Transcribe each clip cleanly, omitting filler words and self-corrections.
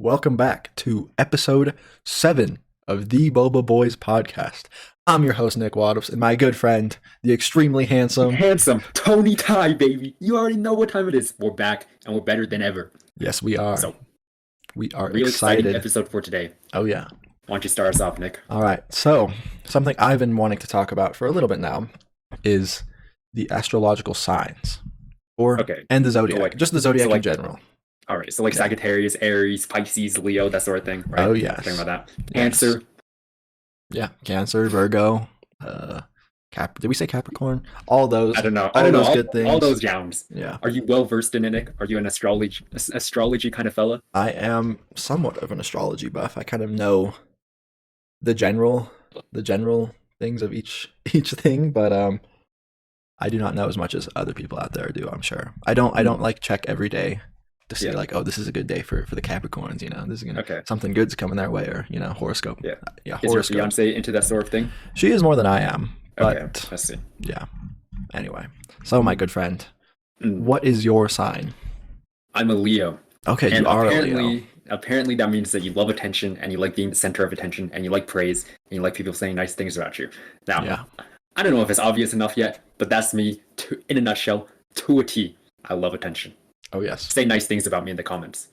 welcome back to episode 7 of the Boba Boys podcast. I'm your host, Nick Waddles, and my good friend, the extremely handsome Tony Ty, baby. You already know what time it is. We're back, and we're better than ever. Yes, we are. So, we are real excited. exciting episode for today. Oh, yeah. Why don't you start us off, Nick? All right. So, something I've been wanting to talk about for a little bit now is the astrological signs. And the zodiac. Just the zodiac in general. All right. So, Sagittarius, Aries, Pisces, Leo, that sort of thing, right? Oh, yes. Talking about that. Cancer. Yeah. Cancer, Virgo, did we say Capricorn? All those. I don't know. Good things. All those jams. Yeah. Are you well versed in it, Nick? Are you an astrology kind of fella? I am somewhat of an astrology buff. I kind of know the general things of each thing, but I do not know as much as other people out there do, I'm sure. I don't like check every day to see this is a good day for the Capricorns, this is something good's coming their way, or horoscope. Yeah. Horoscope. Is your fiance into that sort of thing? She is more than I am. But okay, I see. Yeah. Anyway, so my good friend, what is your sign? I'm a Leo. Okay, and you are a Leo. Apparently that means that you love attention and you like being the center of attention and you like praise and you like people saying nice things about you. Now, I don't know if it's obvious enough yet, but that's me in a nutshell, to a T. I love attention. Oh, yes. Say nice things about me in the comments.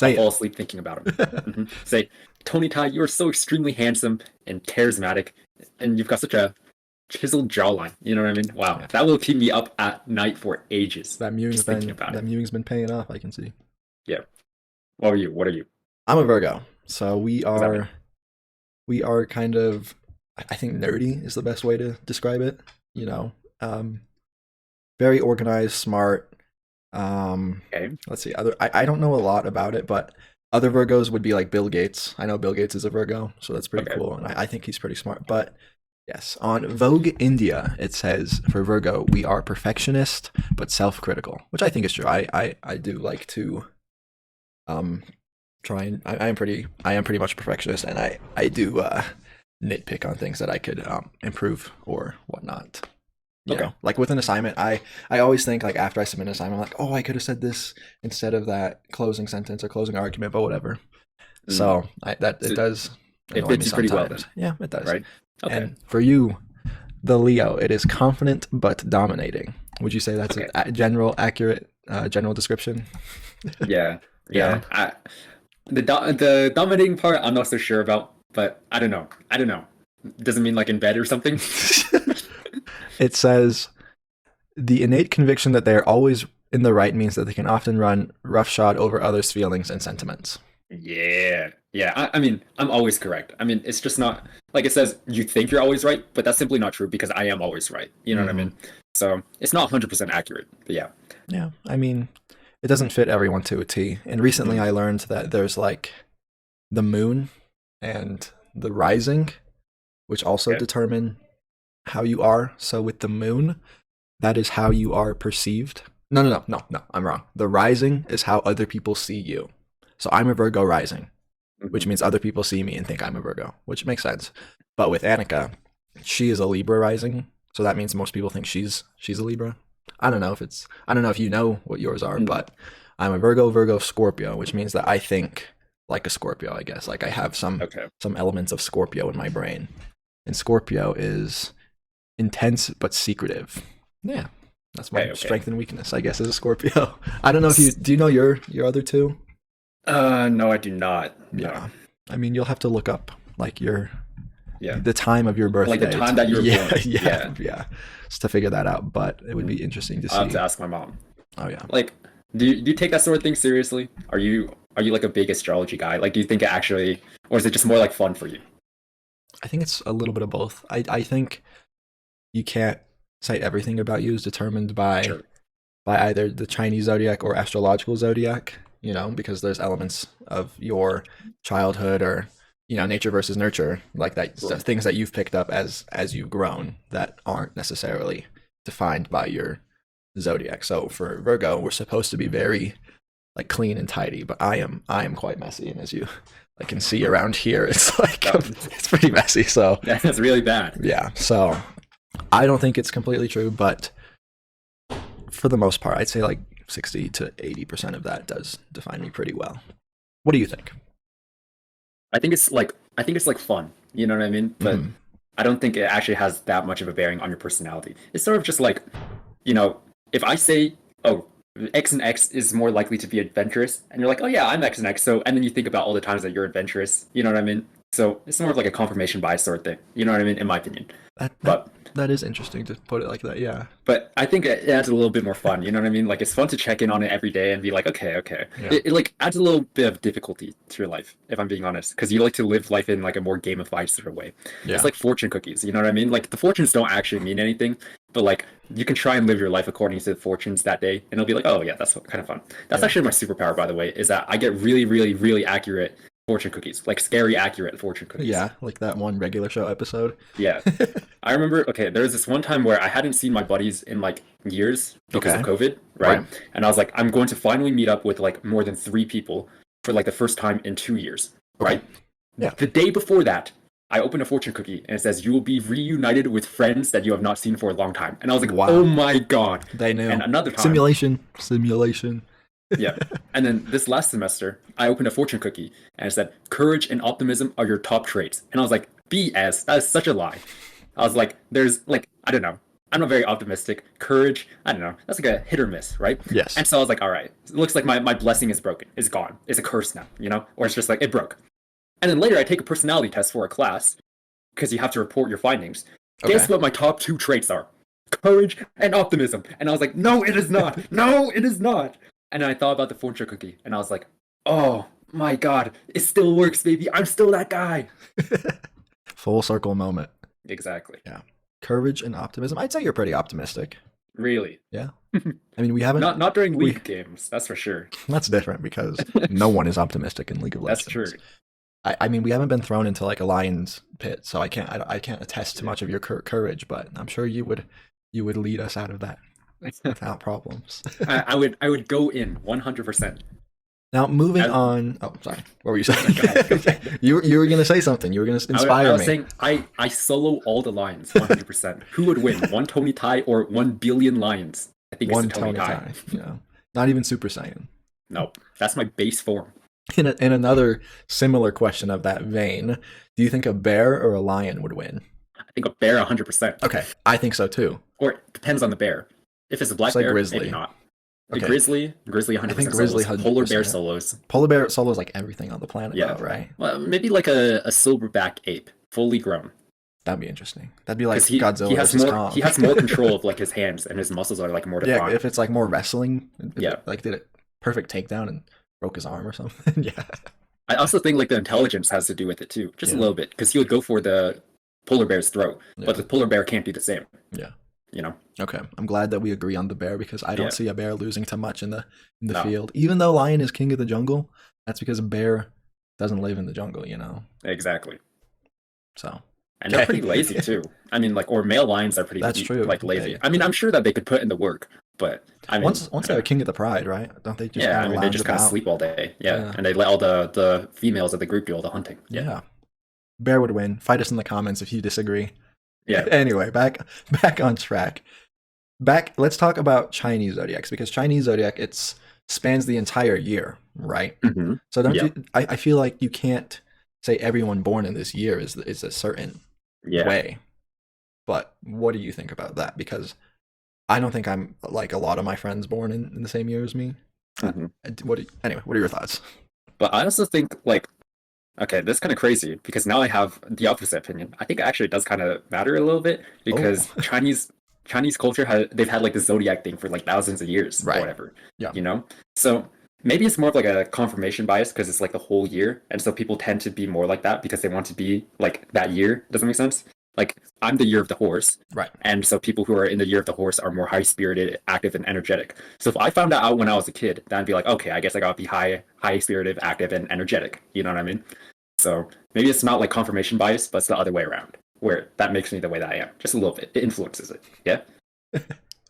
I'll fall asleep thinking about them. Say, Tony Ty, you are so extremely handsome and charismatic, and you've got such a chiseled jawline. You know what I mean? Wow. Yeah. That will keep me up at night for ages. That viewing's been paying off, I can see. Yeah. What are you? I'm a Virgo. So we are kind of, I think nerdy is the best way to describe it. Very organized, smart. Let's see. I don't know a lot about it, but other Virgos would be like Bill Gates. I know Bill Gates is a Virgo, so that's pretty cool, and I think he's pretty smart. But yes, on Vogue India, it says for Virgo, we are perfectionist but self-critical, which I think is true. I do like to try and I am pretty much a perfectionist, and I do nitpick on things that I could improve or whatnot. Like with an assignment, I always think, like, after I submit an assignment, I'm like, oh, I could have said this instead of that closing sentence or closing argument, but whatever. So it does. It fits you pretty well then. Yeah, it does. Right. Okay. And for you, the Leo, it is confident but dominating. Would you say that's a accurate general description? Yeah. The dominating part, I'm not so sure about, but I don't know. Doesn't mean like in bed or something. It says the innate conviction that they are always in the right means that they can often run roughshod over others' feelings and sentiments. Yeah. I mean, I'm always correct. I mean, it's just not like it says you think you're always right, but that's simply not true because I am always right. You know what I mean? So it's not 100% accurate. But yeah. Yeah. I mean, it doesn't fit everyone to a T. And recently I learned that there's like the moon and the rising, which also determine how you are. So with the moon, that is how you are perceived. No, I'm wrong. The rising is how other people see you. So I'm a Virgo rising, which means other people see me and think I'm a Virgo, which makes sense. But with Annika, she is a Libra rising, so that means most people think she's a Libra. I don't know if you know what yours are, but I'm a Virgo Scorpio, which means that I think like a Scorpio, I guess. Like I have some elements of Scorpio in my brain. And Scorpio is intense but secretive. Yeah, that's my strength and weakness, I guess, as a Scorpio. I don't know if do you know your other two? No, I do not. Yeah, I mean, you'll have to look up like the time of your birthday, like the time that you were born. Yeah, just to figure that out. But it would be interesting to see. I'll have to ask my mom. Oh yeah, like, do you take that sort of thing seriously? Are you like a big astrology guy? Like, do you think it actually, or is it just more like fun for you? I think it's a little bit of both. I think you can't say everything about you is determined by either the Chinese zodiac or astrological zodiac, because there's elements of your childhood or, nature versus nurture, like that, things that you've picked up as you've grown that aren't necessarily defined by your zodiac. So for Virgo, we're supposed to be very like clean and tidy, but I am quite messy, and as you can see around here, it's like it's pretty messy. So that's really bad. Yeah. So I don't think it's completely true, but for the most part, I'd say like 60 to 80% of that does define me pretty well. What do you think? I think it's like fun. You know what I mean? But Mm-hmm. I don't think it actually has that much of a bearing on your personality. It's sort of just like, you know, if I say, oh, X and X is more likely to be adventurous, and you're like, oh yeah, I'm X and X. So, and then you think about all the times that you're adventurous. You know what I mean? So it's more of like a confirmation bias sort of thing. You know what I mean? In my opinion. That that But that is interesting to put it like that. Yeah. I think it adds a little bit more fun. You know what I mean? Like it's fun to check in on it every day and be like, okay, okay. Yeah. It like adds a little bit of difficulty to your life, if I'm being honest, because you like to live life in like a more gamified sort of way. It's Yeah. like fortune cookies. You know what I mean? Like the fortunes don't actually mean anything, but like you can try and live your life according to the fortunes that day, and it'll be like, oh yeah, that's kind of fun. That's Yeah. actually my superpower, by the way, is that I get really, really, really accurate fortune cookies, like scary accurate fortune cookies. Yeah, like that one regular show episode. Yeah. I remember, okay, there was this one time where I hadn't seen my buddies in like years because of Okay. COVID, right? And I was like, I'm going to finally meet up with like more than 3 people for like the first time in 2 years, Okay. right? Yeah. The day before that, I opened a fortune cookie and it says, you will be reunited with friends that you have not seen for a long time. And I was like, Wow. oh my God. They knew. And another time. Simulation. Yeah. And then this last semester, I opened a fortune cookie and it said, courage and optimism are your top traits. And I was like, BS. That is such a lie. I was like, there's like, I don't know. I'm not very optimistic. Courage, I don't know. That's like a hit or miss, right? Yes. And so I was like, all right, it looks like my blessing is broken. It's gone. It's a curse now, you know? Or it's just like, it broke. And then later I take a personality test for a class because you have to report your findings. Okay. Guess what my top 2 traits are? Courage and optimism. And I was like, no, it is not. No, it is not. And then I thought about the fortune cookie, and I was like, oh my God, it still works, baby. I'm still that guy. Full circle moment. Exactly. Yeah. Courage and optimism. I'd say you're pretty optimistic. Really? Yeah. I mean, we haven't. Not during League games, that's for sure. That's different because no one is optimistic in League of Legends. That's true. I mean, we haven't been thrown into like a lion's pit, so I can't attest to much of your courage, but I'm sure you would lead us out of that without problems. I would go in 100%. Now, moving on. Oh, sorry. What were you saying? You were going to say something. You were going to inspire me. I was saying I solo all the lions 100%. Who would win? 1 Tony tie or 1 billion lions? I think one it's a Tony tie. Yeah. Not even Super Saiyan. No, that's my base form. In another similar question of that vein, do you think a bear or a lion would win? I think a bear 100%. Okay, I think so too. Or it depends on the bear. If it's a black Like bear, grizzly. maybe not. Okay. Grizzly 100%. I think grizzly solos. 100%. Polar bear solos. Polar bear solos like everything on the planet, Yeah. though, right? Well, maybe like a silverback ape, fully grown. That'd be interesting. That'd be like 'Cause Godzilla he has versus more. Kong. He has more control of like his hands, and his muscles are like more Yeah, defined. if it's like more wrestling, Yeah. like did a perfect takedown and broke his arm or something. Yeah. I also think like the intelligence has to do with it too, just a Yeah. little bit, because he would go for the polar bear's throat, Yeah. but the polar bear can't do the same. Yeah. You know. Okay, I'm glad that we agree on the bear because I don't Yeah. see a bear losing to much in the No. field. Even though lion is king of the jungle, that's because a bear doesn't live in the jungle, you know. Exactly. So And they're pretty lazy too. I mean, like, or male lions are pretty That's true. like lazy. Yeah. I mean, I'm sure that they could put in the work, but I mean, once they're king of the pride, right? Don't they just yeah, kinda I mean, they lounge just kind of about? sleep all day. Yeah. Yeah. And they let all the females of the group do all the hunting. Yeah. Bear would win. Fight us in the comments if you disagree. Yeah. Anyway, back on track. Let's talk about Chinese zodiacs because Chinese zodiac spans the entire year, right? Mm-hmm. So don't Yeah. you? I feel like you can't say everyone born in this year is a certain Yeah. way. But what do you think about that? Because I don't think I'm like a lot of my friends born in the same year as me. Mhm. Anyway, what are your thoughts? But I also think like, okay, that's kind of crazy because now I have the opposite opinion. I think it actually does kind of matter a little bit because Oh. Chinese culture they've had like the zodiac thing for like thousands of years Right. or whatever. Yeah. You know? So maybe it's more of like a confirmation bias because it's like the whole year. And so people tend to be more like that because they want to be like that year. Does that make sense? Like I'm the year of the horse. Right. And so people who are in the year of the horse are more high spirited, active, and energetic. So if I found that out when I was a kid, then I'd be like, okay, I guess I gotta be high spirited, active, and energetic. You know what I mean? So maybe it's not like confirmation bias, but it's the other way around, where that makes me the way that I am. Just a little bit. It influences it. Yeah.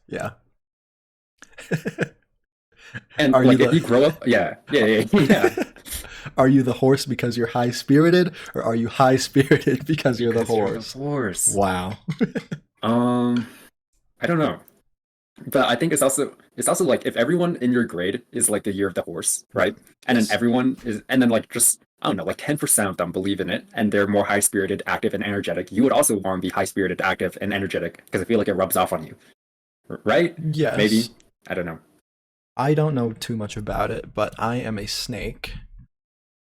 Yeah. And Are like you if you grow up, yeah. Are you the horse because you're high spirited, or are you high spirited because you're the Because you're horse? the horse. Wow. I don't know. But I think it's also like if everyone in your grade is like the year of the horse, right? And then Yes. everyone is, and then like just I don't know, like 10% of them believe in it, and they're more high spirited, active, and energetic. You would also want to be high spirited, active, and energetic because I feel like it rubs off on you, right? Maybe Yes. I don't know. I don't know too much about it, but I am a snake.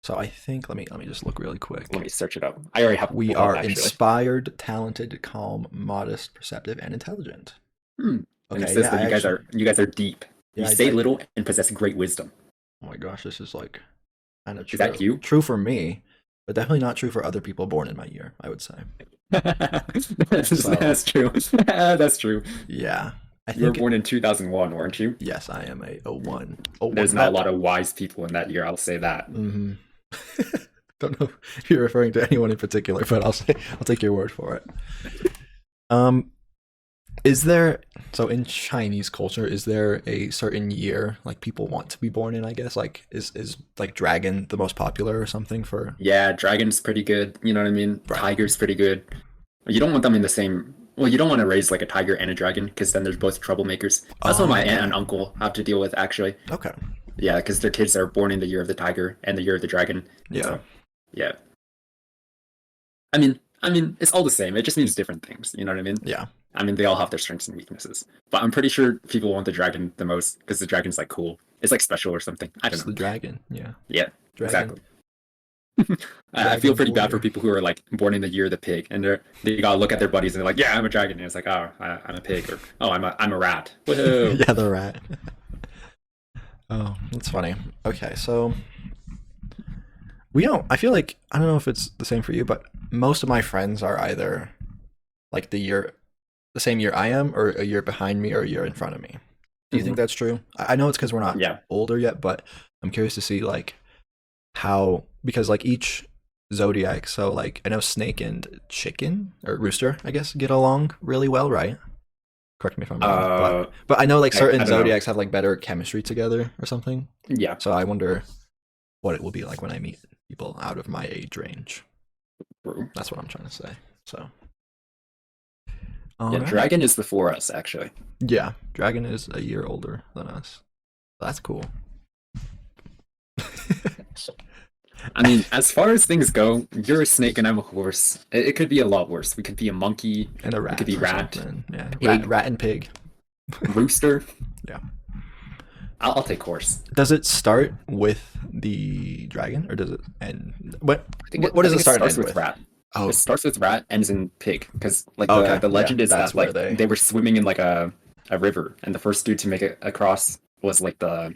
So I think let me just look really Let quick. me search it up. I already have it We pulled up are actually. inspired, talented, calm, modest, perceptive, and intelligent. Hmm. And it Okay, says yeah, that I actually you guys are deep. You yeah, say little and possess great wisdom. oh my gosh, this is like kind of Is that true. you? True for me, but definitely not true for other people born in my year, I would say. So, That's true. That's true. yeah, I You were think born in 2001, weren't you? yes, I am a oh 01. Oh 01. There's not a lot of wise people in that year, I'll say that. Mm-hmm. Don't know if you're referring to anyone in particular, but I'll take your word for it. Um, is there so in Chinese culture, is there a certain year like people want to be born in? I guess like is like dragon the most popular or something for Yeah, dragon's pretty good. You know what I mean? right? Tiger's pretty good. You don't want them in the same. Well, you don't want to raise like a tiger and a dragon because then there's both troublemakers. That's what my Oh, aunt okay, and uncle have to deal with actually. okay, Yeah, because their kids are born in the year of the tiger and the year of the dragon. yeah, So, yeah. I mean, it's all the same. It just means different things. You know what I mean? yeah. I mean, they all have their strengths and weaknesses. But I'm pretty sure people want the dragon the most because the dragon's like cool. It's like special or something. I don't Just know. the dragon, yeah, Yeah, dragon, exactly. I feel dragon pretty bad for warrior. people who are like born in the year of the pig, and they gotta look at their buddies and they're like, "Yeah, I'm a dragon," and it's like, "Oh, I'm a pig," or "Oh, I'm a rat." Whoa. Yeah, the rat. Oh, that's funny. Okay, so we don't. I feel like I don't know if it's the same for you, but most of my friends are either like the same year I am, or a year behind me, or a year in front of me. Do you think Mhm. that's true? I know it's because we're not Yeah. older yet, but I'm curious to see like how because like each zodiac. So like I know snake and chicken or rooster, I guess, get along really well, right? Correct me if I'm wrong, Uh, but I know like I certain don't know. zodiacs have like better chemistry together or something. Yeah. So I wonder what it will be like when I meet people out of my age range. True. That's what I'm trying to say. So, Yeah. all right. Dragon is before us, actually. Yeah, Dragon is a year older than us. That's cool. I mean, as far as things go, you're a snake and I'm a horse. It could be a lot worse. We could be a monkey. And a We could rat be or rat, something. Yeah, pig, rat and pig. rooster. Yeah. I'll take horse. Does it start with the dragon or does it end? What I does it think it start and starts end with with? rat. It Oh, starts with rat, ends in pig. Because like okay. the Yeah, legend is that's that where like they. they were swimming in like a river, and the first dude to make it across was like the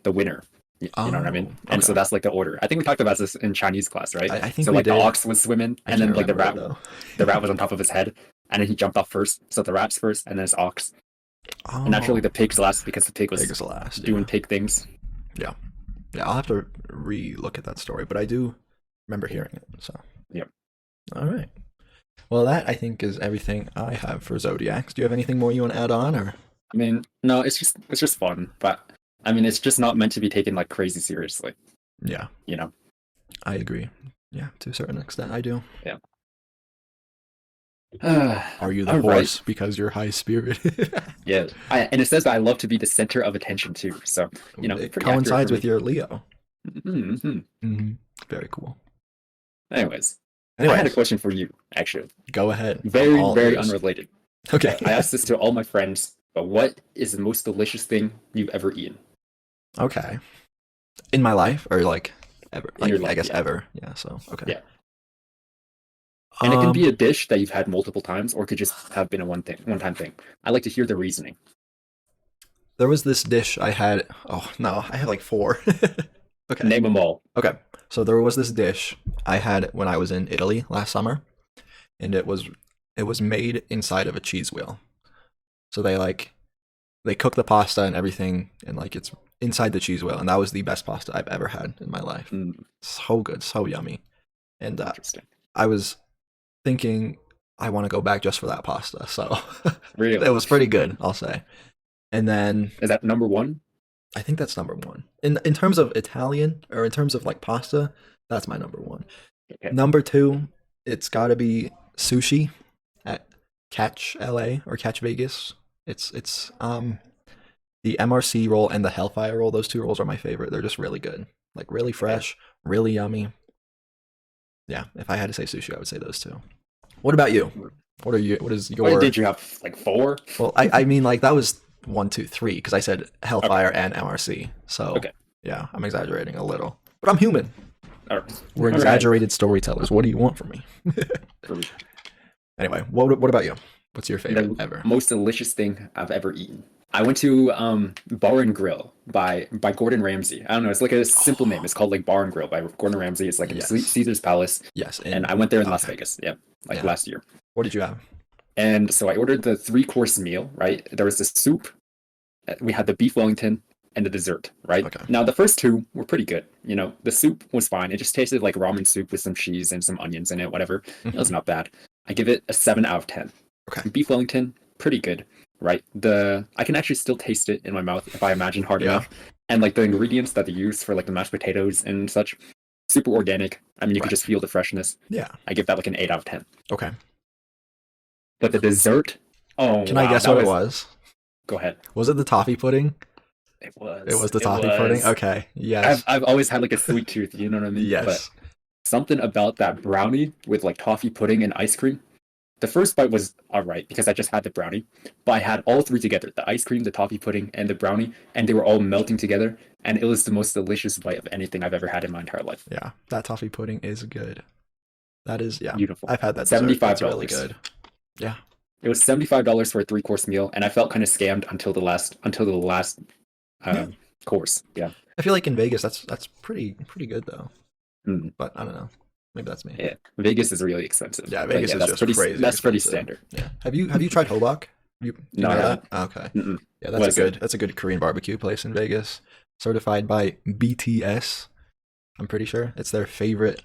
winner. You know what I mean? Oh, And so okay. that's like the order. I think we talked about this in Chinese class, right? I think So we like the did. ox was swimming, I and can't then like remember it though. the rat was on top of his head, and then he jumped off first. So the rat's first, and then it's ox, and naturally Oh, the pig's last because the pig pig was is the last. doing Yeah, pig things. yeah, yeah. I'll have to re-look at that story, but I do remember hearing it. So, Yep. all right. Well, that I think is everything I have for zodiacs. Do you have anything more you want to add on, or? I mean, no, it's just fun, but I mean, it's just not meant to be taken like crazy seriously. Yeah, You know? I agree. Yeah, to a certain extent, I do. Yeah. Are you the All right. horse because you're high spirited? Yeah. And it says that I love to be the center of attention too. So It pretty accurate for coincides with me. your Leo. Hmm. Hmm. Very cool. Anyways, I had a Anyways, question for you, actually. go ahead. I'm Very, all very ears. unrelated. Okay. I asked this to all my friends, but what is the most delicious thing you've ever eaten Okay. In my life, or like ever? in your Like I life? guess Yeah. ever. Yeah. So okay. Yeah. And it can be Um, a dish that you've had multiple times, or it could just have been a one-time thing. I like to hear the reasoning. there was this dish I had. Oh no, I have like four. Okay. Name them all. Okay. So there was this dish I had when I was in Italy last summer, and it was made inside of a cheese wheel. So they cook the pasta and everything, and like it's inside the cheese wheel, and that was the best pasta I've ever had in my life. Mm, So good, so yummy, and interesting. I was thinking I want to go back just for that pasta. So it Really? was pretty good, I'll say. And then Is that number one? I think that's number one in terms of Italian or in terms of like pasta. That's my number one. Okay. Number two, it's got to be sushi at Catch LA or Catch Vegas It's the MRC roll and the Hellfire roll. Those two rolls are my favorite. They're just really good, like really fresh, really yummy. Yeah, if I had to say sushi, I would say those two. What about you? What are you? What is your? What did you have? Like 4? Well, I mean, like that was 1, 2, 3 because I said Hellfire and MRC. So Okay. yeah, I'm exaggerating a little, but I'm human. All right. We're exaggerated storytellers. What do you want from me? Anyway, what about you? What's your favorite ever? Most delicious thing I've ever eaten. I went to Bar and Grill by Gordon Ramsay. I don't know. It's like a simple name. It's called like Bar and Grill by Gordon Ramsay. It's like in Caesar's Palace. Yes. And I went there in Las Vegas. Yeah, last year. What did you have? And so I ordered the 3-course meal. Right. There was the soup. We had the beef Wellington and the dessert. Right. Okay. Now the first 2 were pretty good. You know, the soup was fine. It just tasted like ramen soup with some cheese and some onions in it. Whatever. It was not bad. I give it a 7 out of 10. Okay. Beef Wellington, pretty good, right? I can actually still taste it in my mouth if I imagine hard enough. And like the ingredients that they use for like the mashed potatoes and such, super organic. I mean, you can just feel the freshness. Yeah. I give that like an 8 out of 10. Okay. But the dessert, can I guess what it was? Go ahead. Was it the toffee pudding? It was. It was the toffee pudding? Okay. Yes. I've always had like a sweet tooth, you know what I mean? Yes. But something about that brownie with like toffee pudding and ice cream. The first bite was alright because I just had the brownie, but I had all 3 together, the ice cream, the toffee pudding, and the brownie, and they were all melting together, and it was the most delicious bite of anything I've ever had in my entire life. Yeah, that toffee pudding is good. That is, beautiful. I've had that. $75. That's really good. Yeah. It was $75 for a 3-course meal, and I felt kind of scammed until the last course. Yeah. I feel like in Vegas, that's pretty good though. Mm. But I don't know. Maybe that's me. Yeah, Vegas is really expensive. Yeah, Vegas is just crazy. That's pretty standard. Yeah. Have you tried Hobak? You no, know I that? Okay. Mm-mm. Yeah, that's a good Korean barbecue place in Vegas. Certified by BTS. I'm pretty sure it's their favorite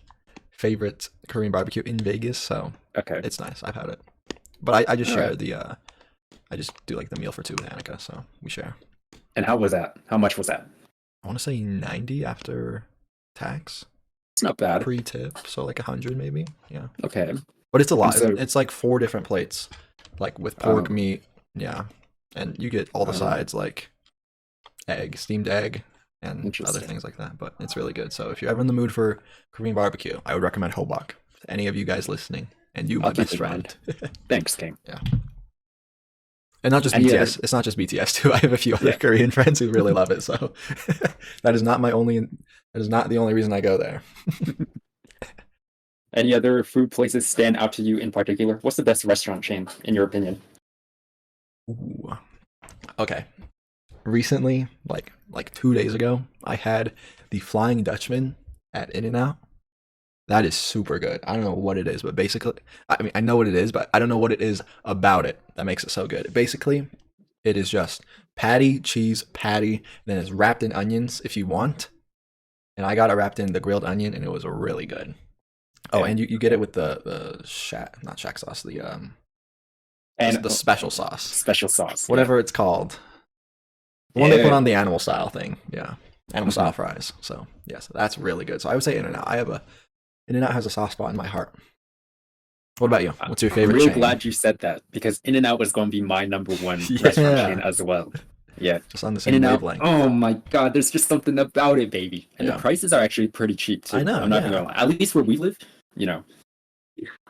Korean barbecue in Vegas. So okay, it's nice. I've had it, but I just share the I just do like the meal for 2 with Annika, so we share. And how was that? How much was that? I want to say 90 after tax. It's not bad. Pre-tip, so like 100 maybe. Yeah. Okay. But it's a lot. So, it's like 4 different plates, like with pork, meat. Yeah, and you get all the sides like steamed egg, and other things like that. But it's really good. So if you're ever in the mood for Korean barbecue, I would recommend Hobak to any of you guys listening, and you, my best friend. Thanks, King. Yeah. And not just BTS. It's not just BTS too. I have a few other Korean friends who really love it. So that is not the only reason I go there. Any other food places stand out to you in particular? What's the best restaurant chain in your opinion? Ooh. Okay. Recently, like 2 days ago, I had the Flying Dutchman at In-N-Out. That is super good. I don't know what it is, but basically, I mean, I know what it is, but I don't know what it is about it that makes it so good. Basically, it is just patty, cheese, patty, then it's wrapped in onions if you want. And I got it wrapped in the grilled onion, and it was really good. Oh, and you get it with the not shack sauce, the special sauce. Special sauce. Whatever it's called. The one they put on the animal style thing. Yeah. Animal style fries. So, yes, that's really good. So I would say In-N-Out. In-N-Out has a soft spot in my heart. What about you? What's your favorite I'm really chain? glad you said that because In-N-Out was going to be my number 1 restaurant chain as well. Yeah. Just on the same In-N-Out. wavelength. Oh my God, there's just something about it, baby. And the prices are actually pretty cheap too. I know. I'm not gonna lie. At least where we live,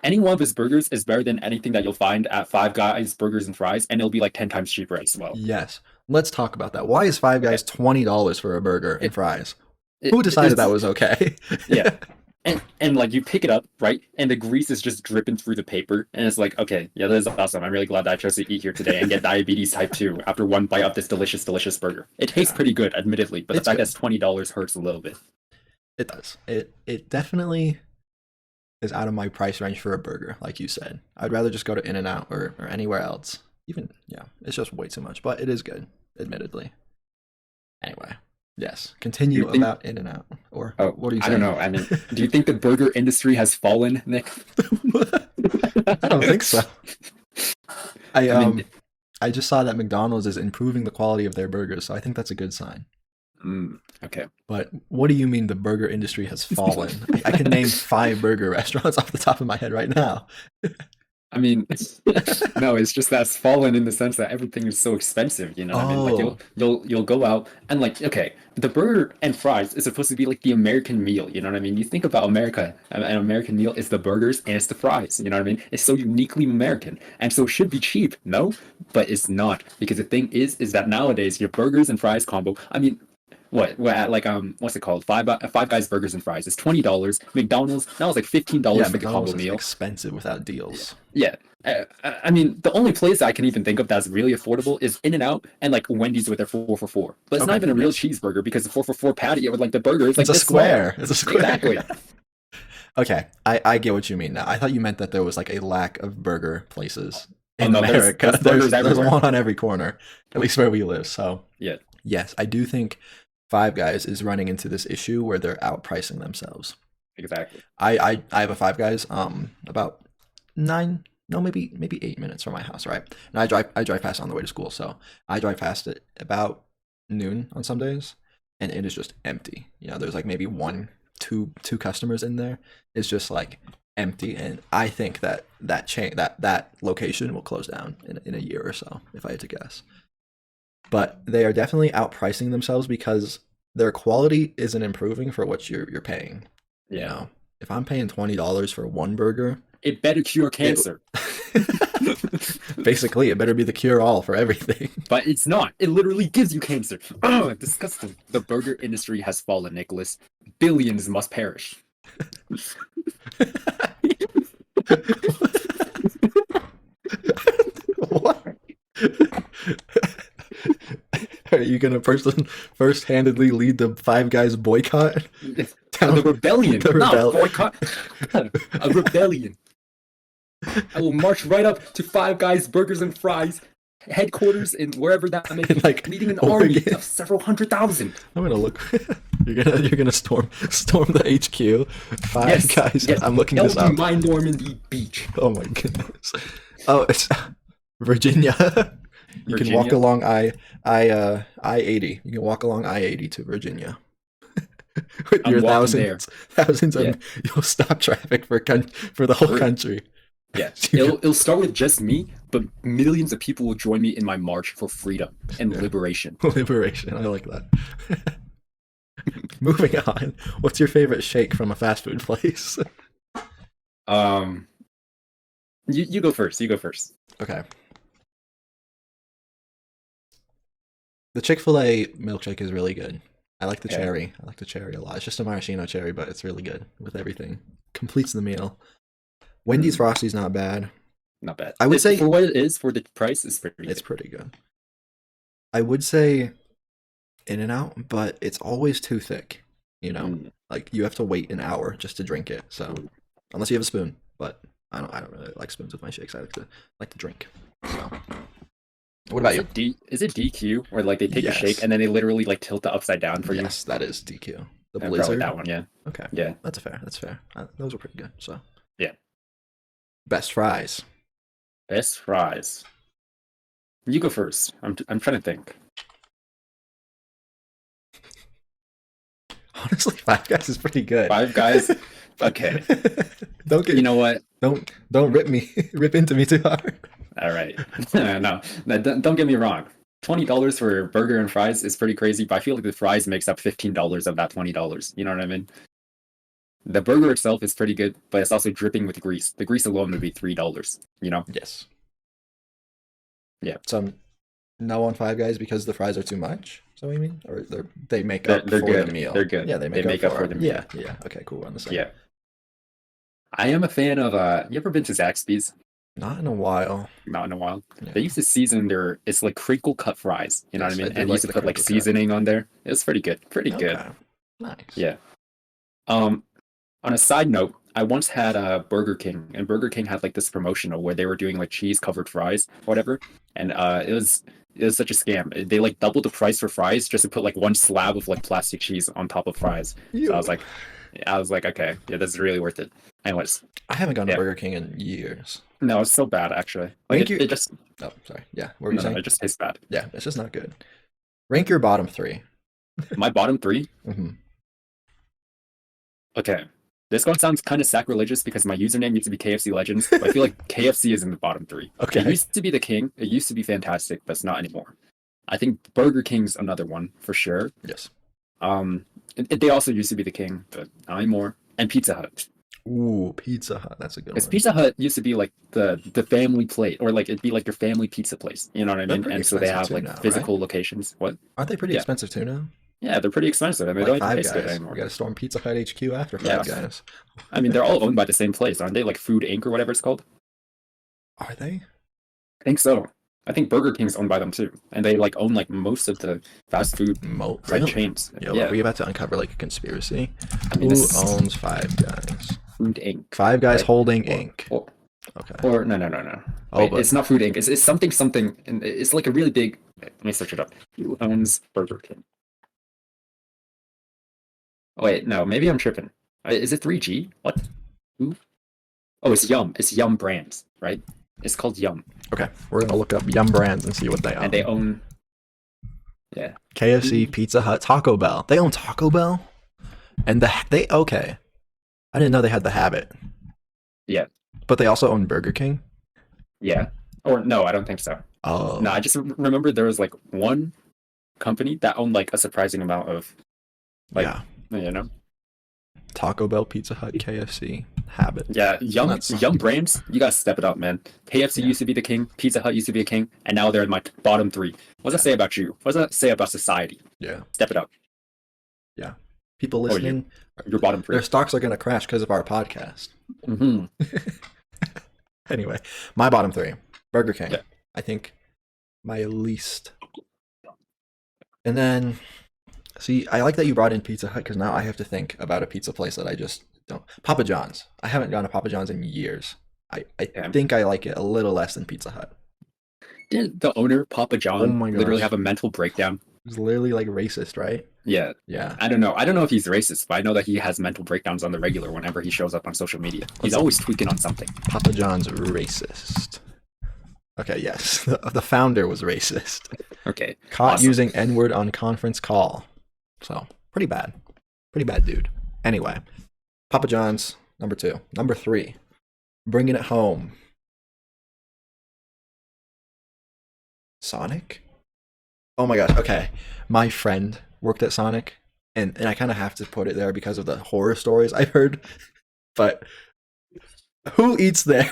any one of his burgers is better than anything that you'll find at Five Guys Burgers and Fries, and it'll be like 10 times cheaper as well. Yes. Let's talk about that. Why is Five Guys $20 for a burger and fries? Who decided that was okay? Yeah. And like you pick it up, right? And the grease is just dripping through the paper. And it's like, okay, yeah, this is awesome. I'm really glad that I chose to eat here today and get diabetes type 2 after one bite of this delicious, delicious burger. It tastes pretty good, admittedly, but the fact that it's $20 hurts a little bit. It does. It definitely is out of my price range for a burger, like you said. I'd rather just go to In-N-Out or anywhere else. It's just way too much, but it is good, admittedly. Anyway. Yes. Continue about In-N-Out. Or what are you saying? I don't know. I mean, do you think the burger industry has fallen, Nick? I don't think so. I just saw that McDonald's is improving the quality of their burgers, so I think that's a good sign. Okay. But what do you mean the burger industry has fallen? I can name 5 burger restaurants off the top of my head right now. I mean, no, it's just that's fallen in the sense that everything is so expensive. You know what I mean? Like Oh, you'll go out and like okay, the burger and fries is supposed to be like the American meal. You know what I mean? You think about America, an American meal is the burgers and it's the fries. You know what I mean? It's so uniquely American, and so it should be cheap. No, but it's not because the thing is that nowadays your burgers and fries combo. I mean, what like what's it called? Five Guys Burgers and Fries is $20. McDonald's that was like yeah, $15 for the McDonald's combo is meal. expensive without deals. Yeah. I mean, the only place I can even think of that's really affordable is In-N-Out and like Wendy's with their 4 for $4. But it's not Okay, even a real yes. cheeseburger because the 4 for $4 patty with like the burger is It's like a this small. square. It's a square. Exactly. Okay, I get what you mean now. I thought you meant that there was like a lack of burger places Oh in no, America. there's burgers There's everywhere. one on every corner, at least where we live. So Yeah, yes, I do think Five Guys is running into this issue where they're outpricing themselves. exactly. I have a Five Guys about nine, no, maybe 8 minutes from my house, right? And I drive past on the way to school, so I drive past it about noon on some days, and it is just empty. You know, there's like maybe one, two customers in there. It's just like empty, and I think that location will close down in a year or so, if I had to guess. But they are definitely outpricing themselves because their quality isn't improving for what you're paying. You Yeah. know, if I'm paying $20 for one burger, It better cure it, cancer. basically it better be the cure all for everything. But it's not. It literally gives you cancer. Oh, disgusting. The burger industry has fallen, Nicholas. Billions must perish. What? Are you gonna first-handedly lead the Five Guys boycott? The rebellion. The Not rebel- boycott. A rebellion. I will march right up to Five Guys Burgers and Fries headquarters in wherever that may be, like leading an army Oregon. of several 100,000. I'm gonna look. You're gonna storm the HQ. Five Yes, Guys. yes. I'm looking That this will up. be my Normandy beach. Oh my goodness. Oh, it's Virginia. You can walk Virginia? along I-80. You can walk along I-80 to Virginia. With I'm your walking there. thousands Yeah. of you'll stop traffic for the whole True. country. Yeah, it'll start with just me, but millions of people will join me in my march for freedom and Yeah. liberation. Liberation. I like that. Moving on. What's your favorite shake from a fast food place? You go first. You go first. Okay. The Chick-fil-A milkshake is really good. I like the Okay. cherry. I like the cherry a lot. It's just a maraschino cherry, but it's really good with everything. Completes the meal. Wendy's Frosty's not bad. Not bad. I would say for what it is, for the price, it's pretty it's good. pretty good. I would say In-N-Out, but it's always too thick. You know, like you have to wait an hour just to drink it. So unless you have a spoon, but I don't really like spoons with my shakes. I like to drink. So what about you? Is it DQ where like they take a Yes. shake and then they literally like tilt it upside down for you? Yes, that is DQ. The Probably Blizzard. that one, yeah. Okay. Yeah. That's fair. That's fair. Those were pretty good. So Yeah. best fries. Best fries. You go first. I'm trying to think. Honestly, Five Guys is pretty good. Five Guys. Okay. You know what? Don't rip into me too hard. All right. No, don't get me wrong. $20 for a burger and fries is pretty crazy, but I feel like the fries makes up $15 of that $20. You know what I mean? The burger itself is pretty good, but it's also dripping with grease. The grease alone would be $3. You know? Yes. Yeah. So no on Five Guys because the fries are too much. So you mean, or they make up They're for good. the meal? They're good. Yeah, they make up for the meal. Yeah, yeah. Okay, cool. We're on the same. Yeah. I am a fan of. You ever been to Zaxby's? Not in a while. Not in a while. Yeah. They used to season their. It's like crinkle cut fries. You know Yes, what I I mean? do And like used to the put like crinkle cut. seasoning on there. It was pretty good. Pretty good. Okay. Nice. Yeah. On a side note, I once had a Burger King, and Burger King had like this promotional where they were doing like cheese covered fries, or whatever, and it was such a scam. They like doubled the price for fries just to put like one slab of like plastic cheese on top of fries. So I was like, okay, yeah, this is really worth it. Anyways, I haven't gone to Yeah. Burger King in years. no, it's so bad actually. Thank Like you. it just Oh, sorry. Yeah. What were you saying? it just tastes bad. Yeah, it's just not good. Rank your bottom three. My bottom three. Mm-hmm. Okay, This one sounds kind of sacrilegious because my username used to be KFC Legends, but I feel like KFC is in the bottom three. Okay. It used to be the king. It used to be fantastic, but it's not anymore. I think Burger King's another one for sure. Yes. They also used to be the king, but not anymore. And Pizza Hut. Ooh, Pizza Hut. That's a good one. Because Pizza Hut used to be like the family plate, or like it'd be like your family pizza place. You know what I mean? And so they have like now, physical right? locations. What? Aren't they pretty expensive too now? Yeah, they're pretty expensive. I mean, Like they don't Five taste good Guys. anymore. We got to storm Pizza Hut HQ after Five Guys. I mean, they're all owned by the same place, aren't they? Like Food Inc. or whatever it's called. Are they? I think so. I think Burger King's owned by them too, and they like own like most of the fast food Really? chains. Yo, are we about to uncover like a conspiracy? I mean, Who owns Five Guys? Food Inc. Five Guys Right? Holding Inc. Okay. Or no. Oh, Wait, but it's not Food Inc. It's something. And it's like a really big. Let me search it up. Who owns Burger King? Oh, wait, no, maybe I'm tripping. Is it 3G? What? Who? Oh, it's Yum. It's Yum Brands, right? It's called Yum. okay, we're gonna look up Yum Brands and see what they own. And they own. Yeah. KFC, Pizza Hut, Taco Bell. They own Taco Bell, and they okay. I didn't know they had the habit. Yeah. But they also own Burger King. Yeah. Or no, I don't think so. Oh. No, I just remember there was like one company that owned like a surprising amount of. Like, yeah. You know. Taco Bell, Pizza Hut, KFC, habit. Yeah, Yum Brands, you gotta step it up, man. KFC used to be the king, Pizza Hut used to be a king, and now they're in my bottom three. What does that say about you? What does that say about society? Yeah. Step it up. Yeah. People listening, your bottom three. Their stocks are gonna crash because of our podcast. Mm-hmm. Anyway, my bottom three. Burger King. Yeah. I think my least. And then see, I like that you brought in Pizza Hut because now I have to think about a pizza place that I just don't. Papa John's. I haven't gone to Papa John's in years. I think I like it a little less than Pizza Hut. Didn't the owner, Papa John, literally have a mental breakdown? He's literally like racist, right? Yeah. Yeah. I don't know if he's racist, but I know that he has mental breakdowns on the regular whenever he shows up on social media. He's always tweaking on something. Papa John's racist. Okay, yes. The founder was racist. Okay. Caught using N-word on conference call. So, pretty bad. Pretty bad dude. Anyway, Papa John's, number 2. Number 3, bringing it home. Sonic? Oh my gosh, okay. My friend worked at Sonic, and I kind of have to put it there because of the horror stories I've heard. But who eats there?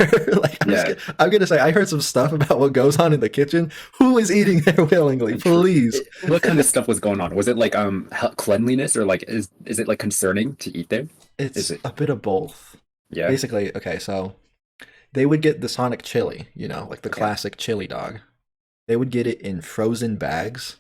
I'm gonna say I heard some stuff about what goes on in the kitchen. Who is eating there willingly? Please. What kind of stuff was going on? Was it like cleanliness, or like is it like concerning to eat there? It's a bit of both. Yeah. Basically, okay, so they would get the Sonic chili, like the classic chili dog. They would get it in frozen bags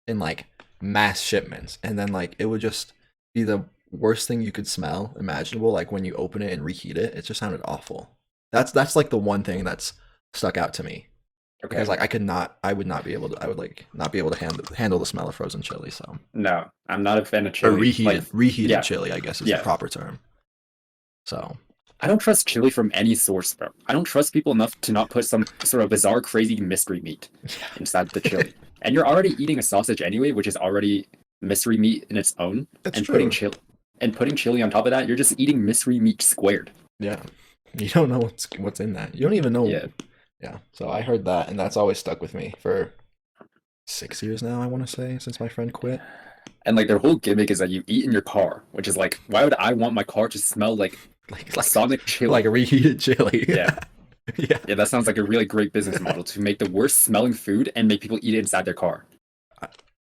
in like mass shipments, and then like it would just be the worst thing you could smell imaginable. Like when you open it and reheat it, it just sounded awful. That's like the one thing that's stuck out to me. Okay. Because like I would not be able to handle the smell of frozen chili. So no, I'm not a fan of chili. Or reheated chili, I guess is the proper term. So I don't trust chili from any source, bro. I don't trust people enough to not put some sort of bizarre, crazy mystery meat inside the chili. And you're already eating a sausage anyway, which is already mystery meat in its own. That's true. Putting chili on top of that, you're just eating mystery meat squared. Yeah. You don't know what's in that. You don't even know. Yeah. Yeah. So I heard that, and that's always stuck with me for 6 years now, I want to say, since my friend quit. And like their whole gimmick is that you eat in your car, which is like, why would I want my car to smell like Sonic chili? Like a reheated chili. Yeah. Yeah, that sounds like a really great business model to make the worst smelling food and make people eat it inside their car.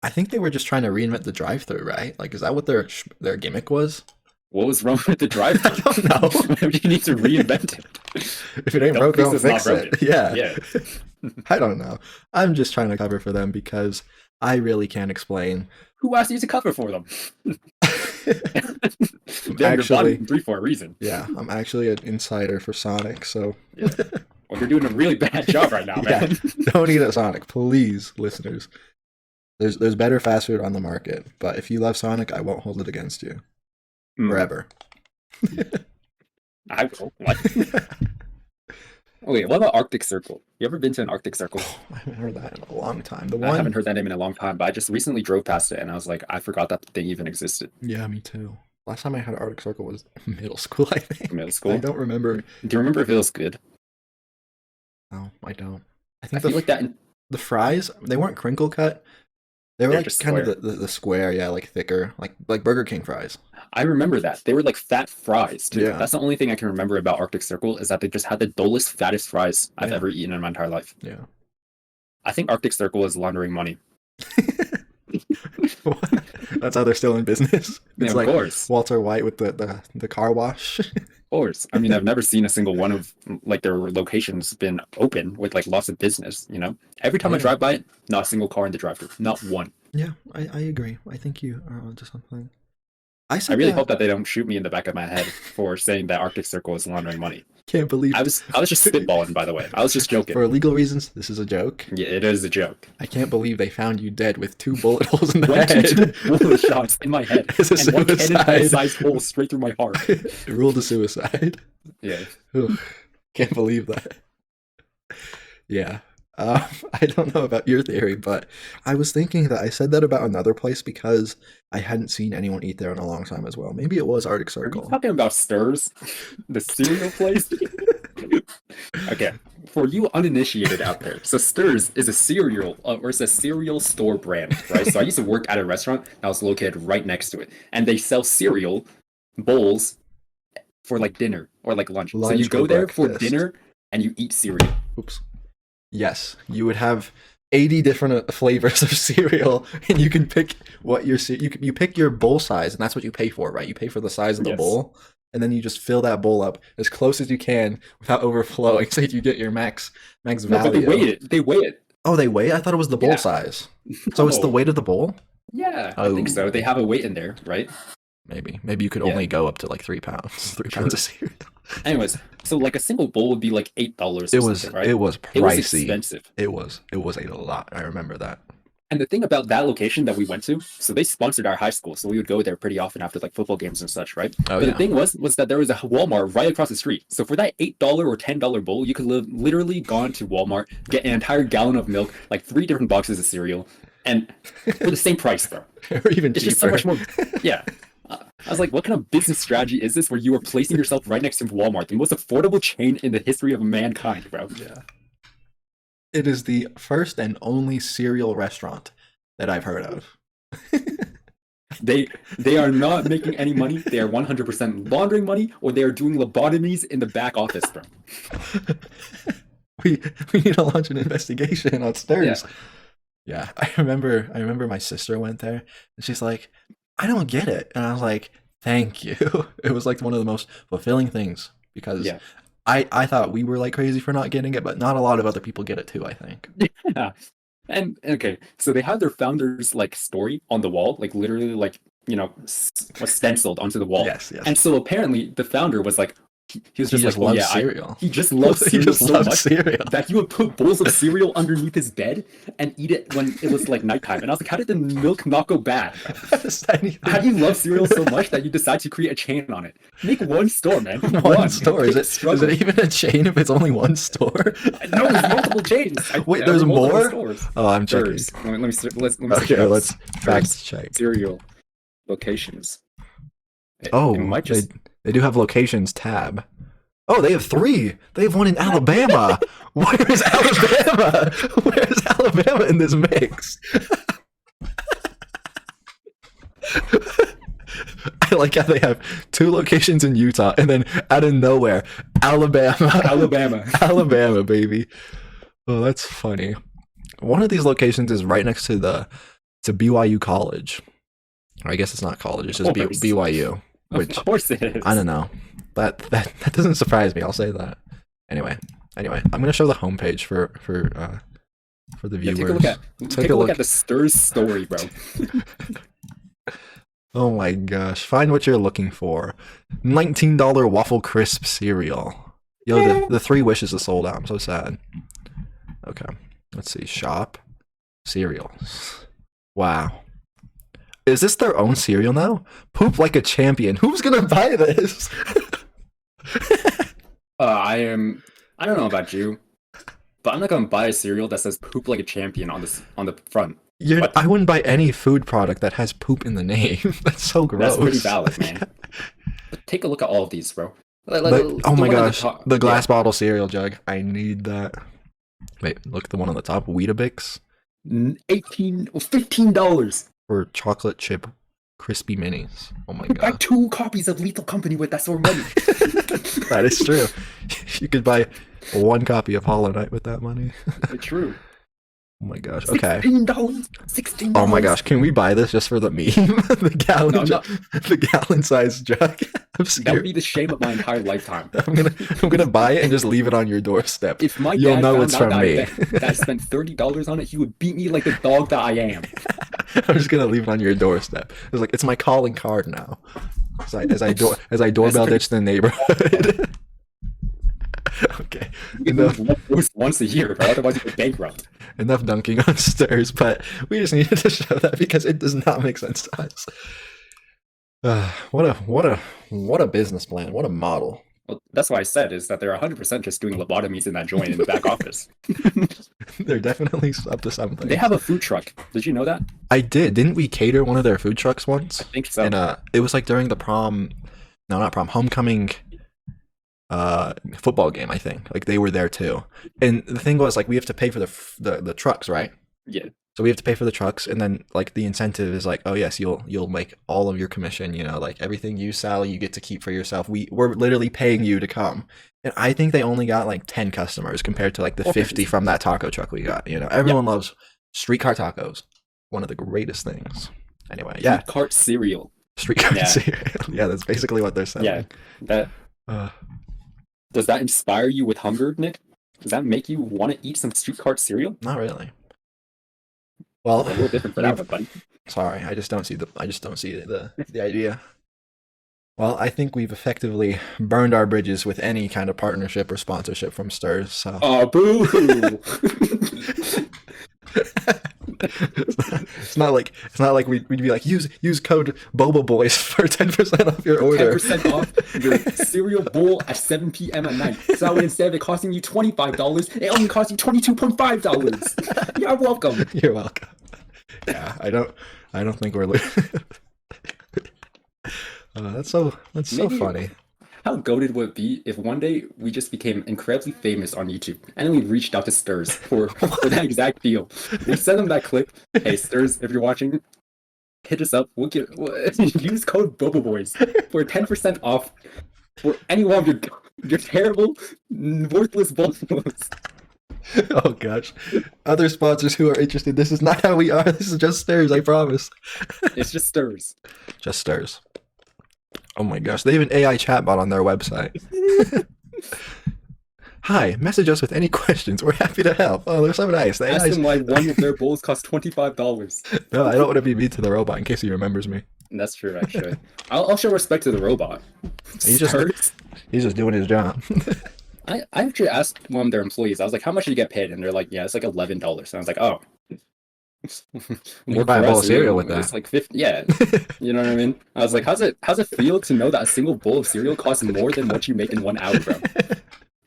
I think they were just trying to reinvent the drive-thru, right? Like, is that what their gimmick was? What was wrong with the drive-thru? I don't know. Maybe you need to reinvent it. If it ain't broke, don't fix it. Yeah. Yeah. I don't know. I'm just trying to cover for them because I really can't explain. Who asked you to cover for them? Actually, three for a reason. Yeah, I'm actually an insider for Sonic, so. Yeah. Well, you're doing a really bad job right now, man. Don't eat at Sonic, please, listeners. There's better fast food on the market, but if you love Sonic, I won't hold it against you. Forever. I will. What? Wait, what about Arctic Circle? You ever been to an Arctic Circle? I haven't heard that in a long time. I haven't heard that name in a long time, but I just recently drove past it and I was like, I forgot that thing even existed. Yeah, me too. Last time I had Arctic Circle was middle school, I think. Middle I school. don't remember. Do you remember if it was good? No, I don't. I I think feel like that. the fries, they weren't crinkle cut. They were They're like just kind of square. the square, yeah, like thicker, like Burger King fries. I remember that they were like fat fries too. Yeah, That's the only thing I can remember about Arctic Circle is that they just had the dullest, fattest fries I've yeah, ever eaten in my entire life. yeah. I think Arctic Circle is laundering money. That's how they're still in business. Yeah, It's of like course. Walter White with the car wash. Of course. I mean, I've never seen a single one of like their locations been open with like lots of business, you know? Every time Oh I yeah, drive by it, not a single car in the drive-thru. Not one. yeah. I agree. I think you are onto something. I I said really that. hope that they don't shoot me in the back of my head for saying that Arctic Circle is laundering money. Can't believe I was just spitballing, by the way. I was just joking. for legal reasons. This is a joke. Yeah, it is a joke. I can't believe they found you dead with 2 bullet holes in the 22 head. bullet shots in my head It's a and one suicide. cannon-sized hole straight through my heart. Ruled a suicide. Yeah. Ugh, can't believe that. Yeah. I don't know about your theory, but I was thinking that I said that about another place because I hadn't seen anyone eat there in a long time as well. Maybe it was Arctic Are you Circle. talking about Stirs, the cereal place? Okay, for you uninitiated out there, so Stirs is a cereal, or it's a cereal store brand, right? So I used to work at a restaurant that was located right next to it, and they sell cereal bowls for like dinner or like lunch. So you Lunch or go there for breakfast. dinner and you eat cereal. Oops. Yes, you would have 80 different flavors of cereal, and you can pick what you pick your bowl size, and that's what you pay for, right? You pay for the size of the Yes. bowl, and then you just fill that bowl up as close as you can without overflowing, so you get your max No, but value. they weigh it. They weigh it. Oh, they weigh? I thought it was the bowl Yeah. size. So it's the Oh, weight of the bowl? yeah, I think so. Oh. They have a weight in there, right? Maybe you could Yeah. only go up to like 3 pounds. 3 Sure. pounds of cereal. Anyways, so like a single bowl would be like $8 or It was something, right? it was It was pricey. expensive. It was a lot. I remember that. And the thing about that location that we went to, so they sponsored our high school, so we would go there pretty often after like football games and such, right? Oh But yeah. the thing was that there was a Walmart right across the street. So for that $8 or $10 bowl, you could literally gone to Walmart, get an entire gallon of milk, like 3 different boxes of cereal, and for the same price, bro. Or even It's cheaper. just so much more. Yeah. I was like, what kind of business strategy is this where you are placing yourself right next to Walmart, the most affordable chain in the history of mankind, bro? Yeah. It is the first and only cereal restaurant that I've heard of. They are not making any money. They are 100% laundering money, or they are doing lobotomies in the back office, bro. we need to launch an investigation on Stirs. Yeah, I remember my sister went there and she's like, I don't get it. And I was like, thank you. It was like one of the most fulfilling things because Yeah. I thought we were like crazy for not getting it, but not a lot of other people get it too, I think. Yeah. And okay, so they had their founder's like story on the wall, like literally like, you know, was stenciled onto the wall. Yes, yes. And so apparently the founder was like, he was He just just like, oh loves yeah, cereal. he just loves He cereal just so loves much cereal. that he would put bowls of cereal underneath his bed and eat it when it was like nighttime. And I was like, how did the milk not go bad? How do you love cereal so much that you decide to create a chain on it? Make one store, man. One store? Is Struggle. it even a chain if it's only one store? No, there's multiple chains. Wait, There there's are multiple more? stores. Oh, I'm checking. First, let me Okay, let's fact check. cereal locations. Oh, it might just they do have locations tab. Oh, they have 3. They have one in Alabama. Where is Alabama? Where is Alabama in this mix? I like how they have 2 locations in Utah and then out of nowhere, Alabama. Alabama, baby. Oh, that's funny. One of these locations is right next to BYU College. Or I guess it's not college, it's just BYU. Which, of course it is. I don't know. That doesn't surprise me. I'll say that. Anyway, I'm gonna show the homepage for the viewers. Take a look at the Stirs story, bro. Oh my gosh! Find what you're looking for. $19 waffle crisp cereal. Yo, the 3 wishes is sold out. I'm so sad. Okay, let's see. Shop cereals. Wow. Is this their own cereal now? Poop like a champion. Who's gonna buy this? I don't know about you, but I'm not gonna buy a cereal that says "poop like a champion" on the front. I wouldn't buy any food product that has poop in the name. That's so gross. That's pretty valid, man. But take a look at all of these, bro. Oh my gosh, the glass bottle cereal jug. I need that. Wait, look at the one on the top. Weetabix. $15 for chocolate chip crispy minis. Oh my god! Buy god! 2 copies of Lethal Company with that sort of money. That is true. You could buy 1 copy of Hollow Knight with that money. True. Oh my gosh. Okay. $16. Oh my gosh. Can we buy this just for the meme? The gallon size jug. That would be the shame of my entire lifetime. I'm gonna buy it and just leave it on your doorstep. If my You'll dad know found it's out from that me. that I spent $30 on it, he would beat me like the dog that I am. I'm just gonna leave it on your doorstep. It's like it's my calling card now. As I doorbell ditch the neighborhood. Okay. Once a year, bro. Otherwise you go bankrupt. Enough dunking on Stirs, but we just needed to show that because it does not make sense to us. What a business plan. What a model. Well, that's why I said is that they're 100% just doing lobotomies in that joint in the back office. They're definitely up to something. They have a food truck. Did you know that? I did. Didn't we cater one of their food trucks once? I think so. And it was like during the homecoming football game, I think. Like they were there too. And the thing was, like, we have to pay for the trucks, right? Yeah. So we have to pay for the trucks, and then like the incentive is like, oh yes, you'll make all of your commission. You know, like everything you sell, you get to keep for yourself. We're literally paying you to come. And I think they only got like 10 customers compared to like the 50 from that taco truck we got. You know, everyone loves streetcar tacos. One of the greatest things. Anyway, yeah. Streetcar cereal. Streetcar cereal. Yeah, that's basically what they're selling. Yeah. Does that inspire you with hunger, Nick? Does that make you want to eat some streetcar cereal? Not really. Well, a little different for that one, buddy. Sorry, I just don't see the idea. Well, I think we've effectively burned our bridges with any kind of partnership or sponsorship from Stirs. So. Oh, boo! It's not like we'd be like use code Boba Boys for 10% off your order. 10% off your cereal bowl at 7 p.m. at night. So that way, instead of it costing you $25, it only costs you $22.5. You're welcome. You're welcome. Yeah, I don't think we're. That's so funny. How goated would it be if one day we just became incredibly famous on YouTube and then we reached out to Stirs for that exact deal? We send them that clip. Hey, Stirs, if you're watching, hit us up. We'll use code BoboBoys for 10% off for any one of your terrible, worthless bullshits. Oh gosh. Other sponsors who are interested, this is not how we are. This is just Stirs, I promise. It's just Stirs. Just Stirs. Oh my gosh, they have an AI chatbot on their website. Hi, message us with any questions. We're happy to help. Oh, they're so nice. Ask them why one of their bowls costs $25. No, I don't want to be mean to the robot in case he remembers me. That's true, actually. I'll show respect to the robot. He's just doing his job. I actually asked one of their employees, I was like, how much do you get paid? And they're like, yeah, it's like $11. And I was like, oh. We'll buy a bowl of cereal with that. It's like 50, yeah. You know what I mean? I was like, how's it feel to know that a single bowl of cereal costs more than what you make in 1 hour, bro?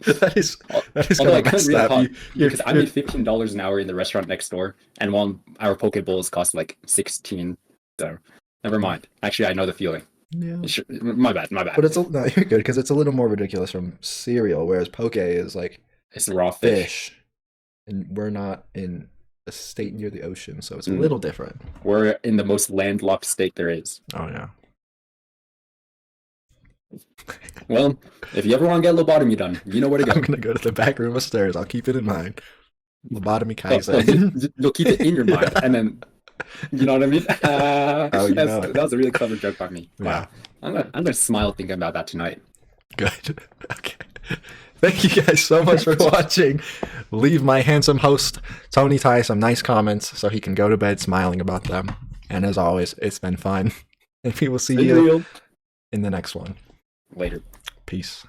That is although I couldn't really because I made $15 an hour in the restaurant next door, and 1 hour poke bowls cost like 16. So never mind. Actually, I know the feeling. Yeah. My bad. But no, you're good because it's a little more ridiculous from cereal, whereas poke is like it's raw fish, and we're not in a state near the ocean, so it's a little different. We're in the most landlocked state there is. Oh yeah. Well, if you ever want to get lobotomy done, you know where to go. I'm gonna go to the back room of Stirs. I'll keep it in mind. Lobotomy Kaiser. You'll keep it in your mind, and then you know what I mean. That was a really clever joke by me. Wow. I'm gonna smile thinking about that tonight. Good. Okay. Thank you guys so much for watching. Leave my handsome host, Tony Ty, some nice comments so he can go to bed smiling about them. And as always, it's been fun. And we will see you in the next one. Later. Peace.